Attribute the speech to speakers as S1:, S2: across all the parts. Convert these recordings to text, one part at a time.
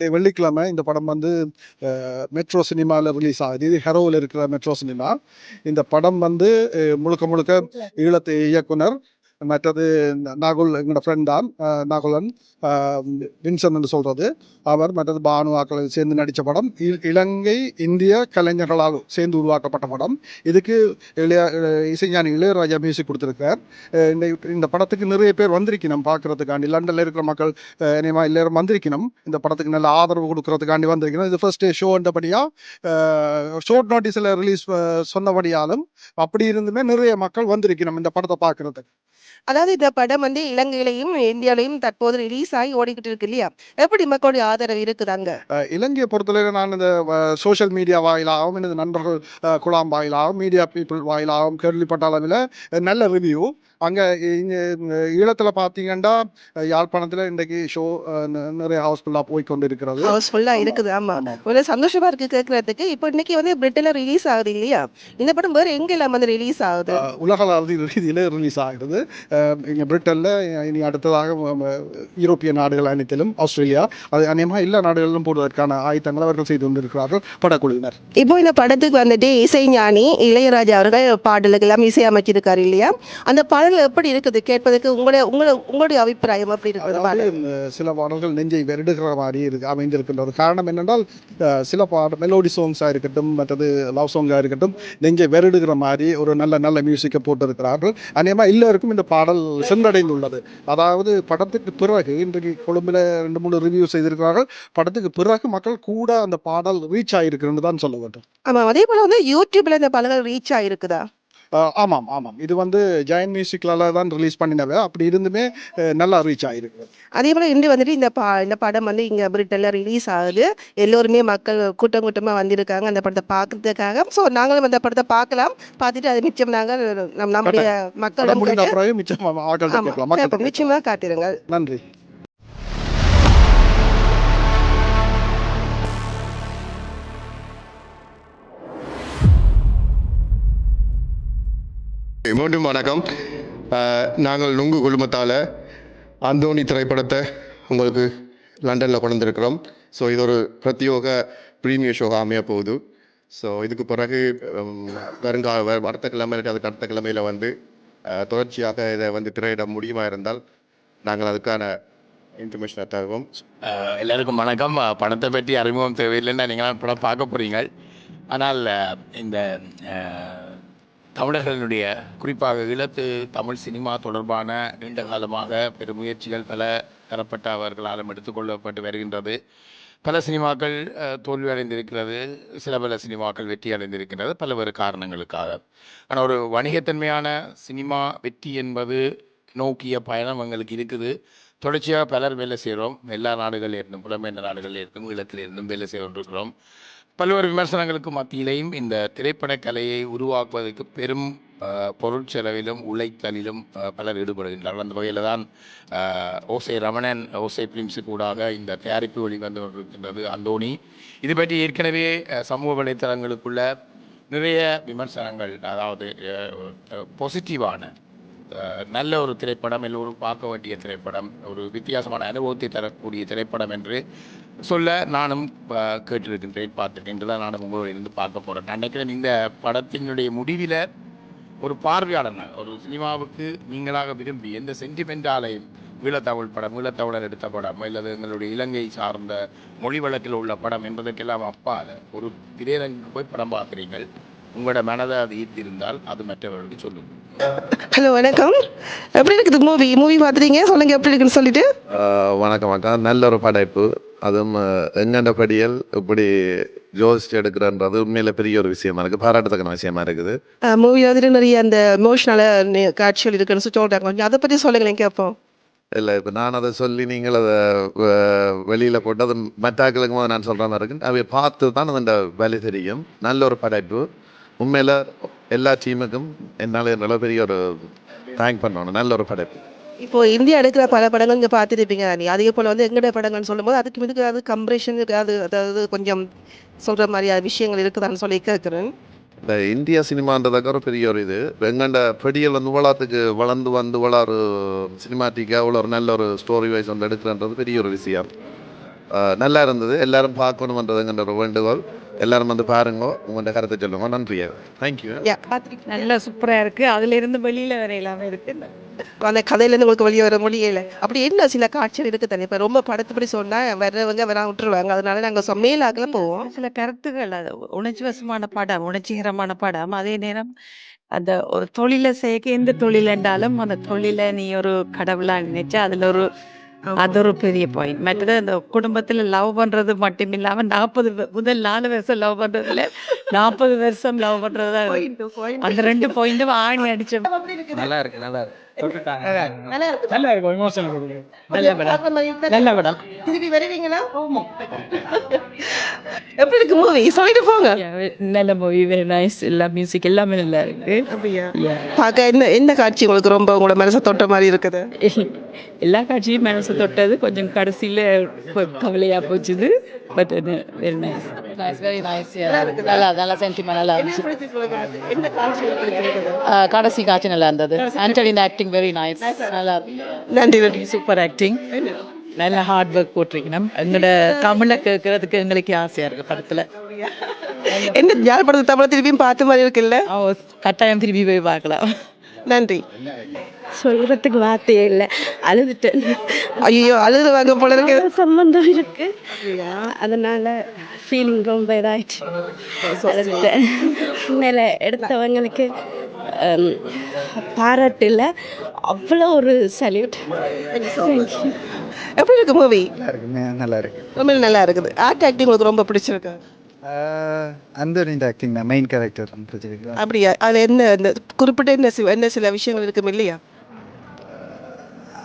S1: வெள்ளிக்கிழமை இந்த படம் வந்து மெட்ரோ சினிமாவில் ரிலீஸ் ஆகுது. இது ஹெரோவில் இருக்கிற மெட்ரோ சினிமா. இந்த படம் வந்து முழுக்க முழுக்க ஈழத்து இயக்குனர், மற்றது நாகுல் எங்களோட ஃப்ரெண்ட் தான், நாகுலன் வின்சன் என்று சொல்றது அவர், மற்றது பானு ஆக்கள் சேர்ந்து நடித்த படம். இலங்கை இந்திய கலைஞர்களால் சேர்ந்து உருவாக்கப்பட்ட படம். இதுக்கு இசைஞானி இளையராஜா மியூசிக் கொடுத்துருக்கார். இந்த படத்துக்கு நிறைய பேர் வந்திருக்கணும் பார்க்கறதுக்காண்டி. லண்டனில் இருக்கிற மக்கள் இனிமா எல்லாரும் வந்திருக்கணும். இந்த படத்துக்கு நல்ல ஆதரவு கொடுக்கறதுக்காண்டி வந்திருக்கணும். இது ஃபர்ஸ்ட் டே ஷோன்றபடியாக ஷோர்ட் நோட்டீஸில் ரிலீஸ் சொன்னபடியாலும் அப்படி இருந்துமே நிறைய மக்கள் வந்திருக்கணும் இந்த படத்தை பார்க்கறதுக்கு.
S2: அதாவது இந்த படம் வந்து இலங்கையிலையும் இந்தியாவிலையும் தற்போது ரிலீஸ் ஆகி ஓடிக்கிட்டு இருக்கு இல்லையா? எப்படி மக்களுடைய ஆதரவு இருக்குதாங்க?
S1: இலங்கையை பொறுத்தவரை நான் இந்த சோஷியல் மீடியா வாயிலாகவும் எனது நண்பர்கள் குழாம் வாயிலாகவும் மீடியா பீப்புள் வாயிலாகவும் கேள்விப்பட்ட அளவில் நல்ல ரிவ்யூ. அங்கே ஈழத்தில் பார்த்தீங்கன்னா யாழ்ப்பாணத்தில் இன்றைக்கு ஷோ நிறைய ஹவுஸ்ஃபுல்லாக போய் கொண்டு இருக்கிறது.
S2: ஹவுஸ்ஃபுல்லாக இருக்குது. ஆமாம், ஒரு சந்தோஷமா இருக்கு கேட்கறதுக்கு. இப்போ இன்னைக்கு வந்து பிரிட்டன்ல ரிலீஸ் ஆகுது இல்லையா? இந்த படம் வேறு எங்கெல்லாம் வந்து ரிலீஸ் ஆகுது?
S1: உலகளாவிய ரீதியில் ரிலீஸ் ஆகிறது. இங்கே பிரிட்டனில் இனி அடுத்ததாக யூரோப்பிய நாடுகள் அனைத்திலும், ஆஸ்திரேலியா, அது அநேகமாக எல்லா நாடுகளிலும் போடுவதற்கான ஆயத்தங்களை அவர்கள் செய்து கொண்டிருக்கிறார்கள் படக்குழுவினர்.
S2: இப்போ இந்த படத்துக்கு வந்துட்டு இசைஞானி இளையராஜா அவர்கள் பாடல்கள் எல்லாம் இசையமைச்சிருக்காரு இல்லையா? அந்த பாடல் எப்படி இருக்குது கேட்பதற்கு? உங்களுடைய அபிப்பிராயம் எப்படி இருக்குது?
S1: சில பாடல்கள் நெஞ்சை வெறுடுகிற மாதிரி அமைந்திருக்கின்ற ஒரு காரணம் என்னென்றால், சில மெலோடி சாங்ஸாக இருக்கட்டும், மற்றது லவ் சாங்காக இருக்கட்டும், நெஞ்சை வெறுடுகிற மாதிரி ஒரு நல்ல நல்ல மியூசிக்கை போட்டிருக்கிறார்கள். அநேகமாக எல்லோருக்கும் இந்த பாடல் சென்றடைந்துள்ளது. அதாவது படத்துக்கு பிறகு இன்றைக்கு கொழும்பில் 2-3 ரிவ்யூ செய்திருக்கிறார்கள். படத்துக்கு பிறகு மக்கள் கூட அந்த பாடல் ரீச் ஆகிருக்குன்னு தான் சொல்ல வேண்டும்.
S2: ஆமாம், அதே போல் வந்து யூடியூப்ல இந்த பாடல்கள் ரீச் ஆகிருக்குதா?
S1: ஆமாம் ஆமாம், இது வந்து ஜெயன் மியூசிக்கில் தான் ரிலீஸ் பண்ணினவே. அப்படி இருந்துமே நல்லா ரீச் ஆகிருக்கு.
S2: அதே போல் இன்று வந்துட்டு இந்த படம் வந்து இங்கே பிரிட்டனில் ரிலீஸ் ஆகுது. எல்லோருமே மக்கள் கூட்டம் கூட்டமாக வந்திருக்காங்க அந்த படத்தை பார்க்கறதுக்காக. ஸோ நாங்களும் அந்த படத்தை பார்க்கலாம். பார்த்துட்டு அது மிச்சம் நாங்கள் நம்முடைய மக்களிடம் நிச்சயமாக காத்திருங்க.
S1: நன்றி.
S3: மீண்டும் வணக்கம். நாங்கள் நுங்கு குழுமத்தால் அந்தோணி திரைப்படத்தை உங்களுக்கு லண்டனில் கொண்டு வந்திருக்கிறோம். ஸோ இது ஒரு பிரத்யோக ப்ரீமியர் ஷோவாக அமைய போகுது. ஸோ இதுக்கு பிறகு அடுத்த கிழமை அதுக்கு அடுத்த கிழமையில் வந்து தொடர்ச்சியாக இதை வந்து திரையிட முடியுமா இருந்தால் நாங்கள் அதுக்கான இன்ஃபர்மேஷனை தருவோம்.
S4: எல்லாருக்கும் வணக்கம். படத்தை பற்றி அறிமுகம் தேவையில்லைன்னா நீங்களாம் படம் பார்க்க போகிறீங்க. ஆனால் இந்த தமிழர்களுடைய குறிப்பாக ஈழத்து தமிழ் சினிமா தொடர்பான நீண்ட காலமாக பெரும் முயற்சிகள் பல தரப்பட்ட அவர்களாலும் எடுத்துக்கொள்ளப்பட்டு வருகின்றது. பல சினிமாக்கள் தோல்வி அடைந்திருக்கிறது, சில பல சினிமாக்கள் வெற்றி அடைந்திருக்கின்றது பல்வேறு காரணங்களுக்காக. ஆனால் ஒரு வணிகத்தன்மையான சினிமா வெற்றி என்பது நோக்கிய பயணம் எங்களுக்கு இருக்குது. தொடர்ச்சியாக பலர் வேலை செய்கிறோம். எல்லா நாடுகளில் இருந்தும், புலம்பெயர்ந்த நாடுகளில் இருந்தும், ஈழத்தில் இருந்தும் வேலை செய்து கொண்டிருக்கிறோம். பல்வேறு விமர்சனங்களுக்கு மத்தியிலையும் இந்த திரைப்பட கலையை உருவாக்குவதற்கு பெரும் பொருட்செலவிலும் உழைத்தலிலும் பலர் ஈடுபடுகின்றார்கள். அந்த வகையில் தான் ஓசை ரமணன் ஓசை பிலிம்ஸுக்கு ஊடாக இந்த தயாரிப்பு வெளிவந்து கொண்டிருக்கின்றது அந்தோணி. இது பற்றி ஏற்கனவே சமூக வலைத்தளங்களுக்குள்ள நிறைய விமர்சனங்கள், அதாவது பாசிட்டிவான நல்ல ஒரு திரைப்படம், எல்லோரும் பார்க்க வேண்டிய திரைப்படம், ஒரு வித்தியாசமான அனுபவத்தை தரக்கூடிய திரைப்படம் என்று சொல்ல நானும் கேட்டிருக்கின்றேன், பார்த்துருக்கேன். தான் நானும் உங்களோட இருந்து பார்க்க போகிறேன். நான் நினைக்கிறேன் இந்த படத்தினுடைய முடிவில் ஒரு பார்வையாளர், ஒரு சினிமாவுக்கு நீங்களாக விரும்பி எந்த சென்டிமெண்டாலையும் ஈழத்தமிழ் படம், ஈழத்தமிழர் எடுத்த படம், அல்லது எங்களுடைய இலங்கை சார்ந்த மொழி வழக்கில் உள்ள படம் என்பதற்கெல்லாம் அப்பால் ஒரு திரையரங்குக்கு போய் படம் பார்க்குறீங்கள், உங்களோட மனதை அது ஈர்த்திருந்தால் அது மற்றவர்களுக்கு சொல்லுங்கள்.
S2: ஹலோ, வணக்கம். எப்படி இருக்குது மூவி பார்த்துட்டீங்க? சொல்லுங்க எப்படி இருக்குன்னு சொல்லிட்டு.
S5: வணக்கம் வணக்கம். நல்ல ஒரு படைப்பு. அதுவும் எங்கண்ட படியல் இப்படி யோசிச்சு எடுக்கிறன்றது உண்மையில பெரிய ஒரு விஷயமா இருக்குது, பாராட்டத்தக்கன விஷயமா இருக்குது.
S2: மூவியில் வந்துட்டு நிறைய அந்த எமோஷனலாக காட்சிகள் இருக்குன்னு சொல்கிறாங்க. கொஞ்சம் அதை பற்றி சொல்லுங்களேன் கேட்போம்.
S5: இல்லை, இப்போ நான் அதை சொல்லி நீங்கள் அதை வெளியில் போட்டு அது மற்றாக்களுக்கும் போது நான் சொல்கிற மாதிரி இருக்கு. அவை பார்த்து தான் அந்த வேலை தெரியும். நல்ல ஒரு படைப்பு. உண்மையில் எல்லா டீமுக்கும் என்னால் நல்ல பெரிய ஒரு தேங்க் பண்ணணும். நல்ல ஒரு படைப்பு.
S2: இப்போ இந்தியா எடுக்கிற பல படங்கள் இங்கே பார்த்துருப்பீங்க. நீ அதே போல் வந்து எங்கட படங்கள்னு சொல்லும்போது அதுக்கு இதுக்கு அது கம்பரேஷன் இருக்காது, அதாவது கொஞ்சம் சொல்கிற மாதிரியான விஷயங்கள் இருக்குதான்னு சொல்லி கேட்குறேன்.
S5: இந்த இந்தியா சினிமான்றதுக்கு ஒரு பெரிய ஒரு இது எங்கண்ட பெடியல் வந்து உலகத்துக்கு வளர்ந்து வந்து ஒரு சினிமாட்டிக்காக ஒரு நல்ல ஒரு ஸ்டோரி வைஸ் வந்து எடுக்கிறன்றது பெரிய ஒரு விஷயம். நல்லா இருந்தது. எல்லாரும் பார்க்கணுன்றதுங்கிற ஒரு வேண்டுகோள். எல்லாரும் வந்து பாருங்க, உங்களோட கருத்தை சொல்லுங்க. நன்றி. தேங்க்யூ.
S6: நல்லா சூப்பரா இருக்கு. அதுல இருந்து வெளியில வர எல்லாமே இருக்கு.
S2: அந்த கதையிலேருந்து உங்களுக்கு வெளியே வர முடியல. அப்படி என்ன சில காட்சிகள் இருக்கு தானே. இப்போ ரொம்ப படத்துப்படி சொன்னா வர்றவங்க வராம விட்டுருவாங்க. அதனால நாங்கள் மேலாக்கில் போவோம்.
S6: சில கருத்துக்கள் அது உணர்ச்சி வசமான படம், உணர்ச்சிகரமான படம். அதே நேரம் அந்த ஒரு தொழிலை செய்ய எந்த தொழில் என்றாலும் அந்த தொழிலை நீ ஒரு கடவுளா நினைச்சா அதுல ஒரு அது ஒரு பெரிய பாயிண்ட். மற்றது அந்த குடும்பத்துல லவ் பண்றது மட்டும் இல்லாம 40 முதல் 4 வருஷம் லவ் பண்றதுல 40 வருஷம் லவ் பண்றது அந்த 2 பாயிண்ட்டும் ஆணி அடிச்ச
S7: நல்லா இருக்கு நல்லா இருக்கு தொட்டுட்டாங்க
S2: நல்லா இருக்கு.
S7: நல்லா இருக்கும் எமோஷனல் கொடுக்கும்
S6: நல்ல படம். நல்ல படம்.
S2: திருப்பி வருவீங்களா? எப்படி இருக்கு மூவி? சொல்லிட்டு போங்க.
S6: நல்ல மூவி, வெரி நைஸ். எல்லா மியூசிக் எல்லாமே நல்லா இருக்கு.
S2: அப்படியா? பார்க்க என்ன காட்சி உங்களுக்கு ரொம்ப உங்களோட மனசை தொட்ட மாதிரி இருக்குது?
S6: எல்லா காட்சியும் மனசு தொட்டது. கொஞ்சம் கடைசியில் கவலையாக போச்சுது. But very nice.
S8: Very nice. நல்லா நல்லா சென்டிமெண்ட் நல்லா இருந்துச்சு.
S2: என்ன காட்சி பிடிச்சிருக்குது?
S8: கடைசி காட்சி நல்லா இருந்தது. ஆண்டனின் ஆக்டிங் வெரி நைஸ். நல்லா
S2: நன்றி நன்றி.
S6: Super acting. நல்ல ஹார்ட் ஒர்க் போட்டிருக்கணும். எங்களோட தமிழை கேட்கறதுக்கு எங்களுக்கு ஆசையாக இருக்குது படத்தில்.
S2: என்ன யாழ்ப்பாணத்து தமிழை திருப்பியும் பார்த்த மாதிரி இருக்குல்ல?
S6: கட்டாயம் திருப்பி போய் பார்க்கலாம்.
S2: நன்றி.
S9: சொல்றதுக்கு வார்த்தையே இல்லை. அழுதுட்டேன்.
S2: ஐயோ அழுதுவாங்க போல இருக்கு.
S9: சம்பந்தம் இருக்கு, அதனால ஃபீலிங் ரொம்ப இதாயிடுச்சு. அழுதுட்டேன். உண்மையில எடுத்தவங்களுக்கு பாராட்டு இல்லை, அவ்வளோ ஒரு சல்யூட்.
S2: எப்படி இருக்கு மூவி?
S10: நல்லா இருக்கு.
S2: ரொம்ப நல்லா இருக்குது. ஆக்டிங் உங்களுக்கு ரொம்ப பிடிச்சிருக்கு?
S10: அந்த ஆக்டிங் தான் மெயின் கேரக்டர் பிடிச்சிருக்கு.
S2: அப்படியா? அதில் என்ன குறிப்பிட்ட என்ன சில விஷயங்கள் இருக்கும் இல்லையா?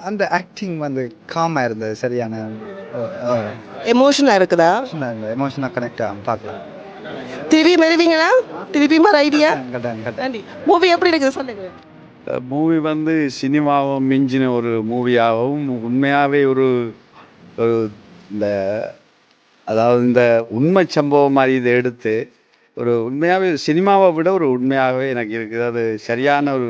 S10: அந்த ஆக்டிங் வந்து காமாக இருந்தது. சரியான
S2: எமோஷனாக இருக்குதா?
S10: எமோஷனாக கனெக்ட் ஆகும். பார்க்கலாம்.
S2: திருப்பி வருவீங்களா? திருப்பியுமா ஐடியா?
S10: கட்டாயம்.
S2: நன்றி. மூவி எப்படி இருக்குது சொல்லுங்க.
S11: மூவி வந்து சினிமாவும் மிஞ்சின ஒரு மூவியாகவும் உண்மையாகவே ஒரு இந்த அதாவது இந்த உண்மை சம்பவம் மாதிரி இதை எடுத்து ஒரு உண்மையாகவே சினிமாவை விட ஒரு உண்மையாகவே எனக்கு இருக்குது. அது சரியான ஒரு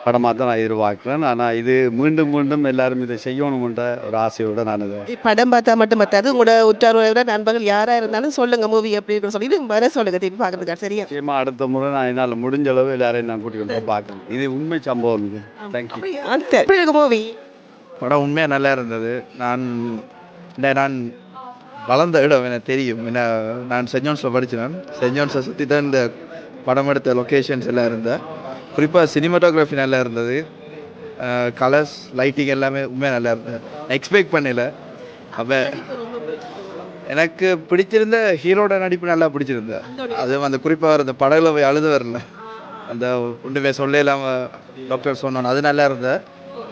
S11: படமாக தான் நான் எதிர்பார்க்குறேன். ஆனால் இது மீண்டும் மீண்டும் எல்லாரும் இதை செய்யணும்ன்ற ஒரு ஆசையோடு நான் இதை
S2: படம் பார்த்தா மட்டும் பத்தாது, உங்களோட உற்றார் நண்பர்கள் யாராக இருந்தாலும் சொல்லுங்க மூவி எப்படி இருக்குன்னு சொல்லிட்டு வர சொல்லுங்க திருப்பி பார்க்கறதுக்கு. சரியா?
S11: நிச்சயமாக அடுத்த முறை நான் என்னால் முடிஞ்ச அளவு எல்லாரையும் நான் கூட்டிகிட்டு வந்து பார்க்குறேன். இது உண்மை சம்பவம். இது தேங்க்யூ.
S2: எப்படி இருக்கு மூவி?
S5: படம் உண்மையாக நல்லா இருந்தது. நான் வளர்ந்த இடம் எனக்கு தெரியும். நான் சென்ட் ஜான்ஸில் படித்தேன். சென்ட் ஜான்ஸை சுற்றி தான் இந்த படம் எடுத்த லொக்கேஷன்ஸ் எல்லாம் இருந்தேன். குறிப்பாக சினிமாட்டோகிராஃபி நல்லா இருந்தது. கலர்ஸ் லைட்டிங் எல்லாமே உண்மையாக நல்லா இருந்தது. எக்ஸ்பெக்ட் பண்ணல. அப்போ எனக்கு பிடிச்சிருந்த ஹீரோட நடிப்பு நல்லா பிடிச்சிருந்தேன். அது அந்த குறிப்பாக அந்த படகுல போய் அழுது வரல, அந்த ஒன்றுமே சொல்ல இல்லாமல் டாக்டர் சொன்னோன்னு அது நல்லா இருந்தது.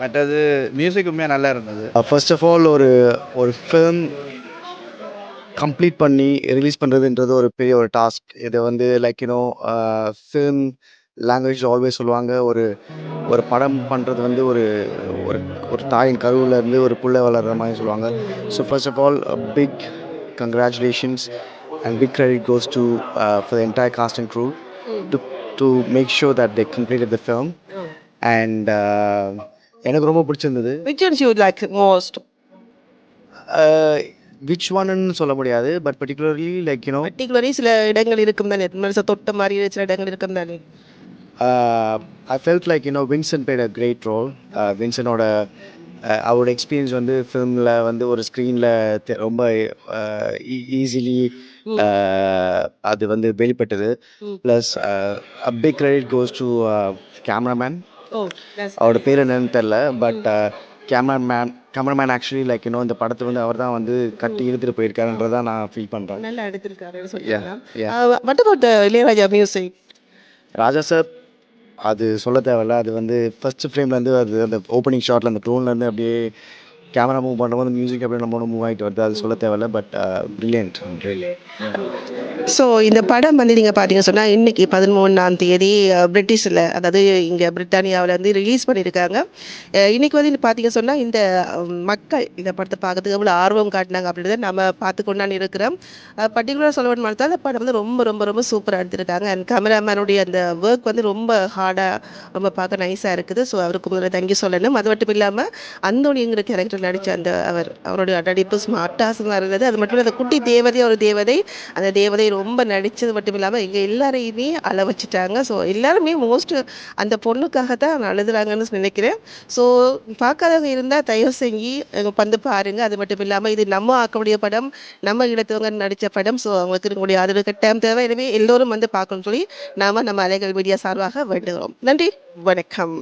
S5: மற்றது மியூசிக் உண்மையாக நல்லா இருந்தது.
S10: ஃபர்ஸ்ட் ஆஃப் ஆல் ஒரு ஃபிலிம் கம்ப்ளீட் பண்ணி ரிலீஸ் பண்ணுறதுன்றது ஒரு பெரிய ஒரு டாஸ்க். இது வந்து லைக் ஃபிலிம் லாங்குவேஜ் ஆல்வேஸ் சொல்லுவாங்க, ஒரு படம் பண்ணுறது வந்து ஒரு ஒரு தாயின் கருவிலேருந்து ஒரு புள்ளை வளர்கிற மாதிரி சொல்லுவாங்க. So first of all big congratulations and big credit goes to for the entire cast and crew to make sure that they completed the film. And எனக்கு ரொம்ப பிடிச்சிருந்தது.
S2: Which ones you like most?
S10: Which ஒன்னு சொல்ல முடியாது, but particularly like
S2: particularly சில இடங்கள் இருக்கும் தானே, மனசை தொட்ட மாதிரி சில இடங்கள் இருக்கும் தானே.
S10: I felt like Vincent played a great role. வின்சனோட அவரோட எக்ஸ்பீரியன்ஸ் வந்து ஃபிலிமில் வந்து ஒரு ஸ்க்ரீனில் ரொம்ப ஈஸிலி அது வந்து வெளிப்பட்டது. Plus a big credit goes to cameraman. அவரோட பேர் என்னன்னு தெரில, பட் கேமராமேன் ஆக்சுவலி லைக் இந்த படத்தை வந்து அவர் தான் வந்து கட்டி இழுத்துட்டு போயிருக்காருன்றதான் நான் ஃபீல் பண்ணுறேன்.
S2: நல்லா எடுத்திருக்காரு சொல்லலாம். What about the Ilaiyaraaja music?
S10: Raja sir அது சொல்ல தேவையில்ல. அது வந்து ஃபர்ஸ்ட் ஃப்ரேம்லேருந்து அது அந்த ஓப்பனிங் ஷாட்டில் அந்த ட்ரோன்லேருந்து அப்படியே கேமரா மூவ் பண்ணும்போது மியூசிக் அப்படியே நம்ம மூவ் ஆகிட்டு வருது. அது சொல்ல தேவையில்ல, பட் பிரில்லியன்ட்.
S2: ஸோ இந்த படம் வந்து நீங்கள் பார்த்தீங்கன்னு சொன்னால் இன்றைக்கி 13ஆம் தேதி பிரிட்டிஷில், அதாவது இங்கே பிரிட்டானியாவில் வந்து ரிலீஸ் பண்ணியிருக்காங்க. இன்றைக்கி வந்து பார்த்தீங்கன்னு சொன்னால் இந்த மக்கள் இந்த படத்தை பார்க்கறதுக்கு எவ்வளோ ஆர்வம் காட்டினாங்க அப்படின்றத நம்ம பார்த்து கொண்டாந்து இருக்கிறோம். பர்டிகுலராக சொல்ல வேணும் தான் இந்த படம் வந்து ரொம்ப ரொம்ப ரொம்ப சூப்பராக எடுத்திருக்காங்க. அண்ட் கேமராமேனுடைய அந்த ஒர்க் வந்து ரொம்ப ஹார்டாக ரொம்ப பார்க்க நைஸாக இருக்குது. ஸோ அவருக்கு முதல்ல தேங்க்யூ சொல்லணும். அது மட்டும் இல்லாமல் அந்தோனிங்கிற கேரக்டர் நடித்த அந்த அவருடைய நடிப்பு ஸ்மார்ட்டாக இருந்தது. அது மட்டும் இல்லை, அந்த குட்டி தேவதை ஒரு தேவதை, அந்த தேவதை ரொம்ப நடித்தது மட்டும் இல்லாமல் எங்கள் எல்லாரையுமே அழ வச்சுட்டாங்க. ஸோ எல்லாருமே மோஸ்ட் அந்த பொண்ணுக்காக தான் அழுதுறாங்கன்னு நினைக்கிறேன். ஸோ பார்க்காதவங்க இருந்தால் தயவு செஞ்சு வந்து பாருங்கள். அது மட்டும் இல்லாமல் இது நம்ம ஆக்கக்கூடிய படம், நம்ம இடத்தவங்க நடித்த படம். ஸோ அவங்களுக்கு இருக்கக்கூடிய ஆதரவு கட்டாயம் தேவை. எனவே எல்லோரும் வந்து பார்க்கணும்னு சொல்லி நம்ம அலைகள் மீடியா சார்பாக வேண்டுகிறோம். நன்றி, வணக்கம்.